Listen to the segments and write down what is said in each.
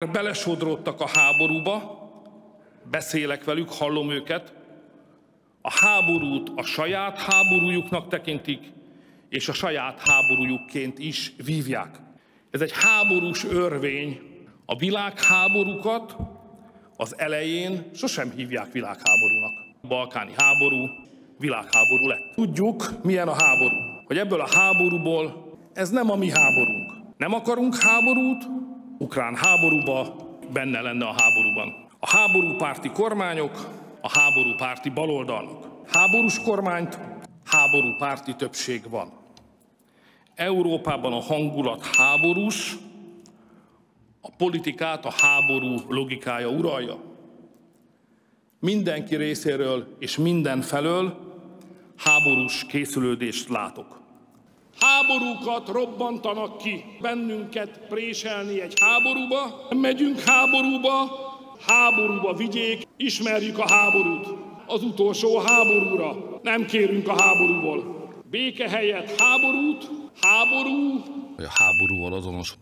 Belesodródtak a háborúba, beszélek velük, hallom őket, a háborút a saját háborújuknak tekintik, és a saját háborújukként is vívják. Ez egy háborús örvény. A világháborúkat az elején sosem hívják világháborúnak. A balkáni háború világháború lett. Tudjuk, milyen a háború. Hogy ebből a háborúból ez nem a mi háborunk. Nem akarunk háborút, ukrán háborúba, benne lenne a háborúban a háborúpárti kormányok, a háborúpárti baloldalnak. Háborús kormányt, háborúpárti többség van. Európában a hangulat háborús, a politikát a háború logikája uralja. Mindenki részéről és mindenfelől háborús készülődést látok. Háborúkat robbantanak ki, bennünket préselni egy háborúba, megyünk háborúba vigyék, ismerjük a háborút, az utolsó háborúra, nem kérünk a háborúból. Béke helyett háborút, háború. A háborúval azonos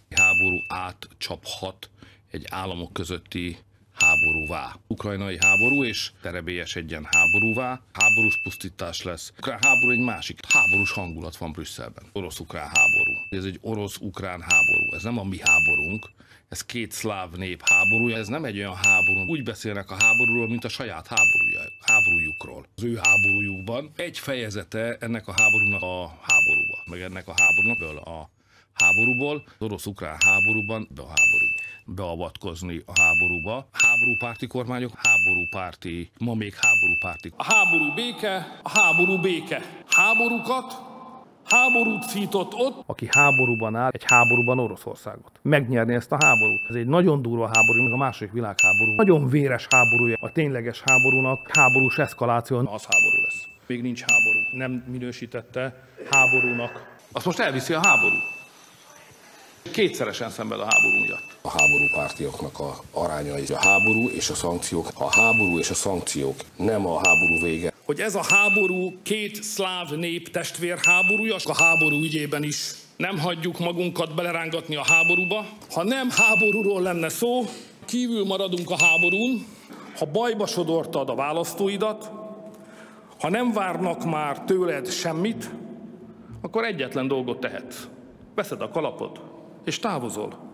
háború átcsaphat egy államok közötti háborúvá. Ukrajnai háború és terebélyesedjen háborúvá, háborús pusztítás lesz. Ukrán háború egy másik háborús hangulat van Brüsszelben. Orosz-ukrán háború. Ez egy orosz-ukrán háború. Ez nem a mi háborunk, ez két szláv nép háborúja. Ez nem egy olyan háború. Úgy beszélnek a háborúról, mint a saját háborújukról. Az ő háborújukban egy fejezete ennek a háborúnak a háborúba. Meg ennek a háborúnak a háborúból, az orosz-ukrán háborúban beavatkozni a háborúba. Háborúpárti kormányok, ma még háborúpárti. A háború béke, a háború béke. Háborút szított ott. Aki háborúban áll, egy háborúban Oroszországot. Megnyerni ezt a háborút. Ez egy nagyon durva háború, meg a második világháború. Nagyon véres háborúja a tényleges háborúnak, háborús eszkaláció. Az háború lesz. Még nincs háború. Nem minősítette háborúnak. Azt most elviszi a háború. Kétszeresen szenved a háború miatt. A háborúpártiaknak a arányai a háború és a szankciók. A háború és a szankciók nem a háború vége. Hogy ez a háború két szláv nép testvérháborúja, a háború ügyében is nem hagyjuk magunkat belerángatni a háborúba. Ha nem háborúról lenne szó, kívül maradunk a háborún, ha bajba sodortad a választóidat, ha nem várnak már tőled semmit, akkor egyetlen dolgot tehetsz. Veszed a kalapod, és távozol.